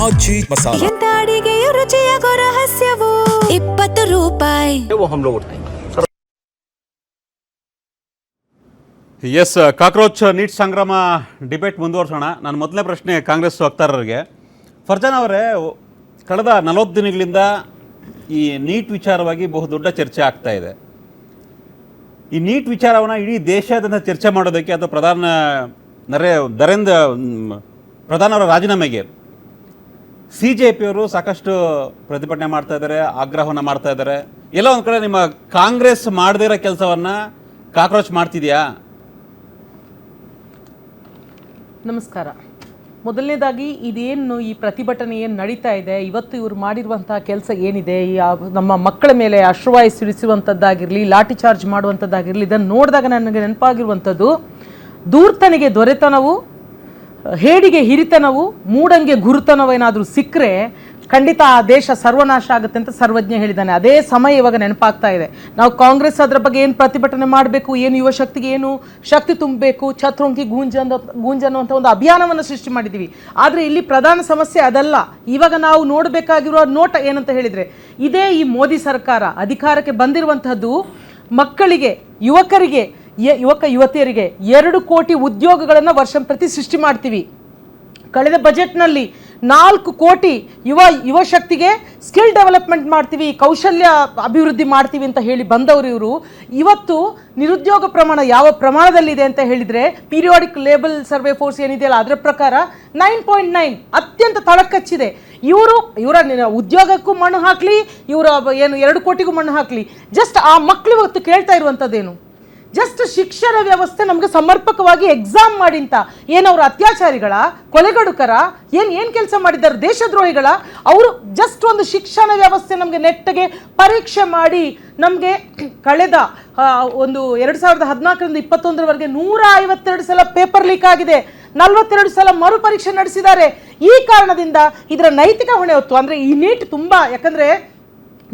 ಆಜಿ ಮಸಾಲಾ ಎಂತ ಅಡಿಗೆಯ ರುಚಿಯಾಗೋ ರಹಸ್ಯವು 20 ರೂಪಾಯಿ. वो हम लोग उठाएंगे. ಎಸ್, ಕಾಕ್ರೋಚ್ ನೀಟ್ ಸಂಗ್ರಾಮ ಡಿಬೇಟ್ ಮುಂದುವರ್ಸೋಣ. ನನ್ನ ಮೊದಲನೇ ಪ್ರಶ್ನೆ ಕಾಂಗ್ರೆಸ್ ವಕ್ತಾರರಿಗೆ. ಫರ್ಜಾನ್ ಅವರೇ, ಕಳೆದ 40 ದಿನಗಳಿಂದ ಈ ನೀಟ್ ವಿಚಾರವಾಗಿ ಬಹುದೊಡ್ಡ ಚರ್ಚೆ ಆಗ್ತಾ ಇದೆ. ಈ ನೀಟ್ ವಿಚಾರವನ್ನು ಇಡೀ ದೇಶಾದ್ಯಂತ ಚರ್ಚೆ ಮಾಡೋದಕ್ಕೆ ಅಥವಾ ಪ್ರಧಾನವರ ರಾಜೀನಾಮೆಗೆ CJPಯವರು ಸಾಕಷ್ಟು ಪ್ರತಿಭಟನೆ ಮಾಡ್ತಾ ಇದ್ದಾರೆ, ಆಗ್ರಹವನ್ನು ಮಾಡ್ತಾ ಇದ್ದಾರೆ. ಎಲ್ಲ ಒಂದು ಕಡೆ ನಿಮ್ಮ ಕಾಂಗ್ರೆಸ್ ಮಾಡದೇ ಇರೋ ಕೆಲಸವನ್ನು ಕಾಕ್ರೋಚ್ ಮಾಡ್ತಿದೆಯಾ? ನಮಸ್ಕಾರ. ಮೊದಲನೇದಾಗಿ ಇದೇನು ಈ ಪ್ರತಿಭಟನೆ ಏನು ನಡೀತಾ ಇದೆ, ಇವತ್ತು ಇವರು ಮಾಡಿರುವಂತಹ ಕೆಲಸ ಏನಿದೆ, ನಮ್ಮ ಮಕ್ಕಳ ಮೇಲೆ ಅಶ್ರುವಾಯು ಸಿಡಿಸುವಂಥದ್ದಾಗಿರಲಿ, ಲಾಠಿ ಚಾರ್ಜ್ ಮಾಡುವಂಥದ್ದಾಗಿರಲಿ, ಇದನ್ನು ನೋಡಿದಾಗ ನನಗೆ ನೆನಪಾಗಿರುವಂಥದ್ದು ದೂರ್ತನಿಗೆ ದೊರೆತನವು, ಹೇಡಿಗೆ ಹಿರಿತನವು, ಮೂಡಂಗೆ ಗುರುತನವೇನಾದರೂ ಸಿಕ್ಕರೆ ಖಂಡಿತ ಆ ದೇಶ ಸರ್ವನಾಶ ಆಗುತ್ತೆ ಅಂತ ಸರ್ವಜ್ಞ ಹೇಳಿದ್ದಾನೆ. ಅದೇ ಸಮಯ ಇವಾಗ ನೆನಪಾಗ್ತಾ ಇದೆ. ನಾವು ಕಾಂಗ್ರೆಸ್ ಅದರ ಬಗ್ಗೆ ಏನು ಪ್ರತಿಭಟನೆ ಮಾಡಬೇಕು, ಏನು ಯುವ ಶಕ್ತಿಗೆ ಏನು ಶಕ್ತಿ ತುಂಬಬೇಕು, ಛತ್ರೋಂಕಿ ಗೂಂಜ್ ಅನ್ನುವಂಥ ಒಂದು ಅಭಿಯಾನವನ್ನು ಸೃಷ್ಟಿ ಮಾಡಿದ್ದೀವಿ. ಆದರೆ ಇಲ್ಲಿ ಪ್ರಧಾನ ಸಮಸ್ಯೆ ಅದಲ್ಲ. ಇವಾಗ ನಾವು ನೋಡಬೇಕಾಗಿರುವ ನೋಟ ಏನಂತ ಹೇಳಿದರೆ, ಇದೇ ಈ ಮೋದಿ ಸರ್ಕಾರ ಅಧಿಕಾರಕ್ಕೆ ಬಂದಿರುವಂತಹದ್ದು ಮಕ್ಕಳಿಗೆ, ಯುವಕರಿಗೆ, ಯುವತಿಯರಿಗೆ 2 ಕೋಟಿ ಉದ್ಯೋಗಗಳನ್ನು ವರ್ಷ ಪ್ರತಿ ಸೃಷ್ಟಿ ಮಾಡ್ತೀವಿ. ಕಳೆದ ಬಜೆಟ್ನಲ್ಲಿ 4 ಕೋಟಿ ಯುವ ಶಕ್ತಿಗೆ ಸ್ಕಿಲ್ ಡೆವಲಪ್ಮೆಂಟ್ ಮಾಡ್ತೀವಿ, ಕೌಶಲ್ಯ ಅಭಿವೃದ್ಧಿ ಮಾಡ್ತೀವಿ ಅಂತ ಹೇಳಿ ಬಂದವರು ಇವರು. ಇವತ್ತು ನಿರುದ್ಯೋಗ ಪ್ರಮಾಣ ಯಾವ ಪ್ರಮಾಣದಲ್ಲಿದೆ ಅಂತ ಹೇಳಿದರೆ, ಪೀರಿಯಾಡಿಕ್ ಲೇಬಲ್ ಸರ್ವೆ ಫೋರ್ಸ್ ಏನಿದೆಯಲ್ಲ ಅದರ ಪ್ರಕಾರ 9.9 ಅತ್ಯಂತ ತಳಕಚ್ಚಿದೆ. ಇವರ ಉದ್ಯೋಗಕ್ಕೂ ಮಣ್ಣು ಹಾಕಲಿ, ಇವರ ಏನು 2 ಕೋಟಿಗೂ ಮಣ್ಣು ಹಾಕಲಿ. ಜಸ್ಟ್ ಆ ಮಕ್ಕಳು ಇವತ್ತು ಕೇಳ್ತಾ ಇರುವಂಥದ್ದೇನು, ಜಸ್ಟ್ ಶಿಕ್ಷಣ ವ್ಯವಸ್ಥೆ ನಮಗೆ ಸಮರ್ಪಕವಾಗಿ ಎಕ್ಸಾಮ್ ಮಾಡಿ ಅಂತ. ಏನವರು ಅತ್ಯಾಚಾರಿಗಳ, ಕೊಲೆಗಡುಕರ, ಏನು ಕೆಲಸ ಮಾಡಿದ್ದಾರೆ, ದೇಶದ್ರೋಹಿಗಳ? ಅವರು ಜಸ್ಟ್ ಒಂದು ಶಿಕ್ಷಣ ವ್ಯವಸ್ಥೆ ನಮಗೆ ನೆಟ್ಟಗೆ ಪರೀಕ್ಷೆ ಮಾಡಿ ನಮಗೆ ಕಳೆದ 2014ರಿಂದ 2021ರವರೆಗೆ 152 ಸಲ ಪೇಪರ್ ಲೀಕ್ ಆಗಿದೆ, 42 ಸಲ ಮರುಪರೀಕ್ಷೆ ನಡೆಸಿದ್ದಾರೆ. ಈ ಕಾರಣದಿಂದ ಇದರ ನೈತಿಕ ಹೊಣೆ ಹೊತ್ತು ಅಂದರೆ ಈ ನೀಟ್ ತುಂಬ, ಯಾಕಂದರೆ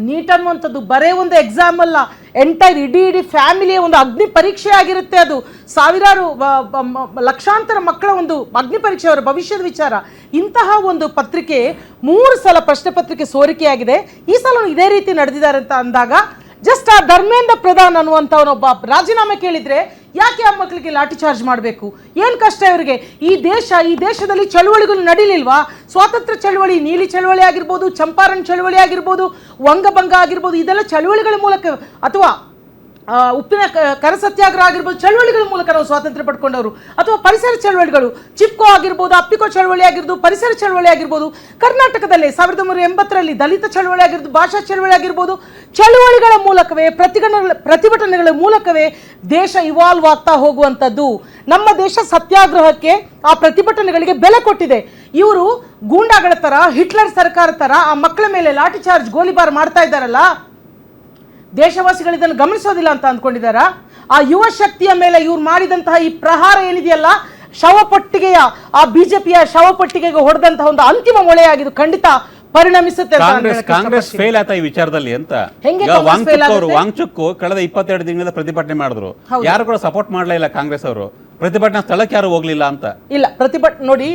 ನೀಟ್ ಅನ್ನುವಂಥದ್ದು ಬರೇ ಒಂದು ಎಕ್ಸಾಮ್ ಅಲ್ಲ, ಎಂಟೈರ್ ಇಡೀ ಫ್ಯಾಮಿಲಿಯ ಒಂದು ಅಗ್ನಿ ಪರೀಕ್ಷೆ ಆಗಿರುತ್ತೆ. ಅದು ಸಾವಿರಾರು ಲಕ್ಷಾಂತರ ಮಕ್ಕಳ ಒಂದು ಅಗ್ನಿ ಪರೀಕ್ಷೆ, ಅವರ ಭವಿಷ್ಯದ ವಿಚಾರ. ಇಂತಹ ಒಂದು ಪತ್ರಿಕೆ 3 ಸಲ ಪ್ರಶ್ನೆ ಪತ್ರಿಕೆ ಸೋರಿಕೆಯಾಗಿದೆ. ಈ ಸಲ ಇದೇ ರೀತಿ ನಡೆದಿದ್ದಾರೆ ಅಂತ ಅಂದಾಗ ಜಸ್ಟ್ ಆ ಧರ್ಮೇಂದ್ರ ಪ್ರಧಾನ್ ಅನ್ನುವಂಥವನೊಬ್ಬ ರಾಜೀನಾಮೆ ಕೇಳಿದರೆ ಯಾಕೆ ಆ ಮಕ್ಕಳಿಗೆ ಲಾಠಿ ಚಾರ್ಜ್ ಮಾಡಬೇಕು? ಏನು ಕಷ್ಟ ಇವರಿಗೆ? ಈ ದೇಶದಲ್ಲಿ ಚಳುವಳಿಗಳು ನಡೀಲಿಲ್ವಾ? ಸ್ವಾತಂತ್ರ್ಯ ಚಳುವಳಿ, ನೀಲಿ ಚಳುವಳಿ ಆಗಿರ್ಬೋದು, ಚಂಪಾರಣ್ ಚಳುವಳಿ ಆಗಿರ್ಬೋದು, ವಂಗಭಂಗ ಆಗಿರ್ಬೋದು, ಇದೆಲ್ಲ ಚಳುವಳಿಗಳ ಮೂಲಕ, ಅಥವಾ ಉಪ್ಪಿನ ಕರ ಸತ್ಯಾಗ್ರಹ ಆಗಿರ್ಬೋದು, ಚಳುವಳಿಗಳ ಮೂಲಕ ನಾವು ಸ್ವಾತಂತ್ರ್ಯ ಪಡ್ಕೊಂಡವರು. ಅಥವಾ ಪರಿಸರ ಚಳುವಳಿಗಳು, ಚಿಪ್ಕೋ ಆಗಿರ್ಬೋದು, ಅಪ್ಪಿಕೋ ಚಳುವಳಿ ಆಗಿರ್ಬೋದು, ಪರಿಸರ ಚಳುವಳಿ ಆಗಿರ್ಬೋದು. ಕರ್ನಾಟಕದಲ್ಲಿ 1980ರಲ್ಲಿ ದಲಿತ ಚಳುವಳಿ ಆಗಿರ್ಬೋದು, ಭಾಷಾ ಚಳುವಳಿ ಆಗಿರ್ಬೋದು. ಚಳುವಳಿಗಳ ಮೂಲಕವೇ, ಪ್ರತಿಭಟನೆಗಳ ಮೂಲಕವೇ ದೇಶ ಇವಾಲ್ವ್ ಆಗ್ತಾ ಹೋಗುವಂಥದ್ದು. ನಮ್ಮ ದೇಶ ಸತ್ಯಾಗ್ರಹಕ್ಕೆ, ಆ ಪ್ರತಿಭಟನೆಗಳಿಗೆ ಬೆಲೆ ಕೊಟ್ಟಿದೆ. ಇವರು ಗೂಂಡಾಗಳ ಥರ, ಹಿಟ್ಲರ್ ಸರ್ಕಾರ ಥರ ಆ ಮಕ್ಕಳ ಮೇಲೆ ಲಾಠಿ ಚಾರ್ಜ್, ಗೋಲಿಬಾರ್ ಮಾಡ್ತಾ ಇದ್ದಾರಲ್ಲ, ದೇಶವಾಸಿಗಳು ಇದನ್ನು ಗಮನಿಸೋದಿಲ್ಲ ಅಂತ ಅಂದ್ಕೊಂಡಿದ್ದಾರಾ? ಆ ಯುವ ಶಕ್ತಿಯ ಮೇಲೆ ಇವ್ರು ಮಾಡಿದಂತಹ ಈ ಪ್ರಹಾರ ಏನಿದೆಯಲ್ಲ, ಶವಪಟ್ಟಿಗೆಯ, ಆ ಬಿಜೆಪಿಯ ಶವಪಟ್ಟಿಗೆಗೆ ಹೊಡೆದಂತಹ ಒಂದು ಅಂತಿಮ ಮೊಳೆಯಾಗಿದ್ದು ಖಂಡಿತ ಪರಿಣಮಿಸುತ್ತೆ. ಕಾಂಗ್ರೆಸ್ ಫೇಲ್ ಆಯ್ತಾ ಈ ವಿಚಾರದಲ್ಲಿ ಅಂತ? ವಾಂಗ್ಚುಕ್ ಕಳೆದ 22 ದಿನದಿಂದ ಪ್ರತಿಭಟನೆ ಮಾಡಿದ್ರು, ಯಾರು ಕೂಡ ಸಪೋರ್ಟ್ ಮಾಡಲೇ ಇಲ್ಲ ಕಾಂಗ್ರೆಸ್ ಅವರು. ಪ್ರತಿಭಟನಾ ಸ್ಥಳಕ್ಕೆ ಯಾರು ಹೋಗ್ಲಿಲ್ಲ ಅಂತ ಇಲ್ಲ. ನೋಡಿ,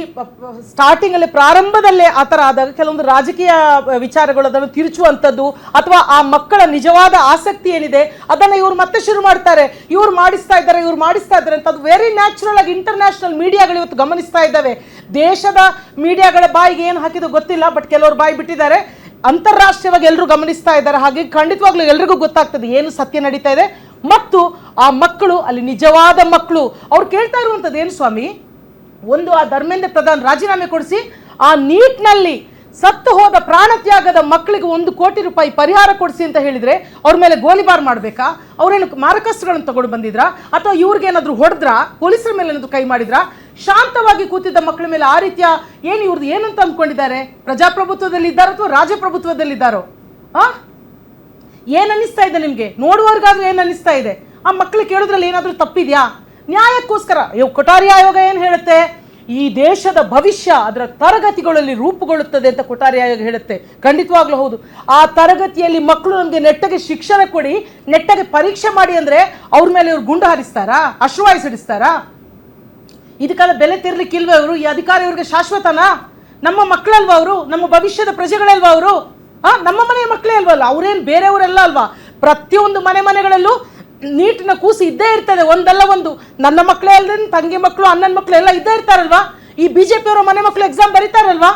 ಸ್ಟಾರ್ಟಿಂಗ್ ಅಲ್ಲಿ, ಪ್ರಾರಂಭದಲ್ಲೇ ಆ ಥರ ಆದಾಗ ಕೆಲವೊಂದು ರಾಜಕೀಯ ವಿಚಾರಗಳು ಅದನ್ನು ತಿರುಚುವಂಥದ್ದು, ಅಥವಾ ಆ ಮಕ್ಕಳ ನಿಜವಾದ ಆಸಕ್ತಿ ಏನಿದೆ ಅದನ್ನು ಇವ್ರು ಮತ್ತೆ ಶುರು ಮಾಡ್ತಾರೆ. ಇವ್ರು ಮಾಡಿಸ್ತಾ ಇದ್ದಾರೆ ಅಂತ ಅದು ವೆರಿ ನ್ಯಾಚುರಲ್ ಆಗಿ ಇಂಟರ್ನ್ಯಾಷನಲ್ ಮೀಡಿಯಾಗಳು ಇವತ್ತು ಗಮನಿಸ್ತಾ ಇದ್ದಾವೆ. ದೇಶದ ಮೀಡಿಯಾಗಳ ಬಾಯಿಗೆ ಏನು ಹಾಕಿದ್ದು ಗೊತ್ತಿಲ್ಲ, ಬಟ್ ಕೆಲವರು ಬಾಯಿ ಬಿಟ್ಟಿದ್ದಾರೆ. ಅಂತಾರಾಷ್ಟ್ರೀಯವಾಗಿ ಎಲ್ಲರೂ ಗಮನಿಸ್ತಾ ಇದ್ದಾರೆ. ಹಾಗೆ ಖಂಡಿತವಾಗ್ಲೂ ಎಲ್ರಿಗೂ ಗೊತ್ತಾಗ್ತದೆ ಏನು ಸತ್ಯ ನಡೀತಾ ಇದೆ. ಮತ್ತು ಆ ಮಕ್ಕಳು, ಅಲ್ಲಿ ನಿಜವಾದ ಮಕ್ಕಳು, ಅವ್ರು ಕೇಳ್ತಾ ಇರುವಂಥದ್ದು ಏನು ಸ್ವಾಮಿ, ಒಂದು ಆ ಧರ್ಮೇಂದ್ರ ಪ್ರಧಾನ್ ರಾಜೀನಾಮೆ ಕೊಡಿಸಿ ಆ ನೀಟ್ನಲ್ಲಿ ಸತ್ತು ಹೋದ ಪ್ರಾಣತ್ಯಾಗದ ಮಕ್ಕಳಿಗೆ 1 ಕೋಟಿ ರೂಪಾಯಿ ಪರಿಹಾರ ಕೊಡಿಸಿ ಅಂತ ಹೇಳಿದರೆ ಅವ್ರ ಮೇಲೆ ಗೋಲಿಬಾರ್ ಮಾಡಬೇಕಾ? ಅವ್ರೇನು ಮಾರಕಾಸ್ತ್ರಗಳನ್ನು ತಗೊಂಡು ಬಂದಿದ್ರಾ? ಅಥವಾ ಇವ್ರಿಗೇನಾದರೂ ಹೊಡೆದ್ರಾ? ಪೊಲೀಸರ ಮೇಲೆ ಏನಾದರೂ ಕೈ ಮಾಡಿದ್ರಾ? ಶಾಂತವಾಗಿ ಕೂತಿದ್ದ ಮಕ್ಕಳ ಮೇಲೆ ಆ ರೀತಿಯ ಇವ್ರದ್ದು ಏನಂತ ಅಂದ್ಕೊಂಡಿದ್ದಾರೆ? ಪ್ರಜಾಪ್ರಭುತ್ವದಲ್ಲಿ ಇದ್ದಾರೋ ಅಥವಾ ರಾಜಪ್ರಭುತ್ವದಲ್ಲಿದ್ದಾರೋ? ಏನು ಅನ್ನಿಸ್ತಾ ಇದೆ ನಿಮಗೆ? ನೋಡುವವರಿಗಾದ್ರೂ ಏನು ಅನ್ನಿಸ್ತಾ ಇದೆ? ಆ ಮಕ್ಕಳು ಕೇಳೋದ್ರಲ್ಲಿ ಏನಾದರೂ ತಪ್ಪಿದೆಯಾ? ನ್ಯಾಯಕ್ಕೋಸ್ಕರ ಕೊಠಾರಿ ಆಯೋಗ ಏನು ಹೇಳುತ್ತೆ? ಈ ದೇಶದ ಭವಿಷ್ಯ ಅದರ ತರಗತಿಗಳಲ್ಲಿ ರೂಪುಗೊಳ್ಳುತ್ತದೆ ಅಂತ ಕೊಠಾರಿ ಆಯೋಗ ಹೇಳುತ್ತೆ. ಖಂಡಿತವಾಗ್ಲೂ ಹೌದು. ಆ ತರಗತಿಯಲ್ಲಿ ಮಕ್ಕಳು ನಮಗೆ ನೆಟ್ಟಗೆ ಶಿಕ್ಷಣ ಕೊಡಿ, ನೆಟ್ಟಗೆ ಪರೀಕ್ಷೆ ಮಾಡಿ ಅಂದರೆ ಅವ್ರ ಮೇಲೆ ಇವ್ರು ಗುಂಡು ಹಾರಿಸ್ತಾರಾ? ಅಶ್ರುವಾಯು ಸಿಡಿಸ್ತಾರಾ? ಇದಕ್ಕೆಲ್ಲ ಬೆಲೆ ತಿರ್ಲಿಕ್ಕಿಲ್ವೇ? ಇವರು ಈ ಅಧಿಕಾರ ಇವ್ರಿಗೆ ಶಾಶ್ವತನಾ? ನಮ್ಮ ಮಕ್ಕಳಲ್ವಾ ಅವರು? ನಮ್ಮ ಭವಿಷ್ಯದ ಪ್ರಜೆಗಳಲ್ವಾ ಅವರು? ನಮ್ಮ ಮನೆಯ ಮಕ್ಕಳೇ ಅಲ್ವಲ್ಲ, ಅವ್ರೇನು ಬೇರೆಯವರೆಲ್ಲ ಅಲ್ವಾ? ಪ್ರತಿಯೊಂದು ಮನೆಗಳಲ್ಲೂ ನೀಟಿನ ಕೂಸು ಇದ್ದೇ ಇರ್ತದೆ, ಒಂದಲ್ಲ ಒಂದು. ನನ್ನ ಮಕ್ಕಳೇ ಅಲ್ಲದೆ ತಂಗಿ ಮಕ್ಕಳು, ಅಣ್ಣನ ಮಕ್ಕಳು ಎಲ್ಲ ಇದ್ದೇ ಇರ್ತಾರಲ್ವಾ? ಈ ಬಿಜೆಪಿ ಅವರ ಮನೆ ಮಕ್ಕಳು ಎಕ್ಸಾಮ್ ಬರೀತಾರಲ್ವಾ?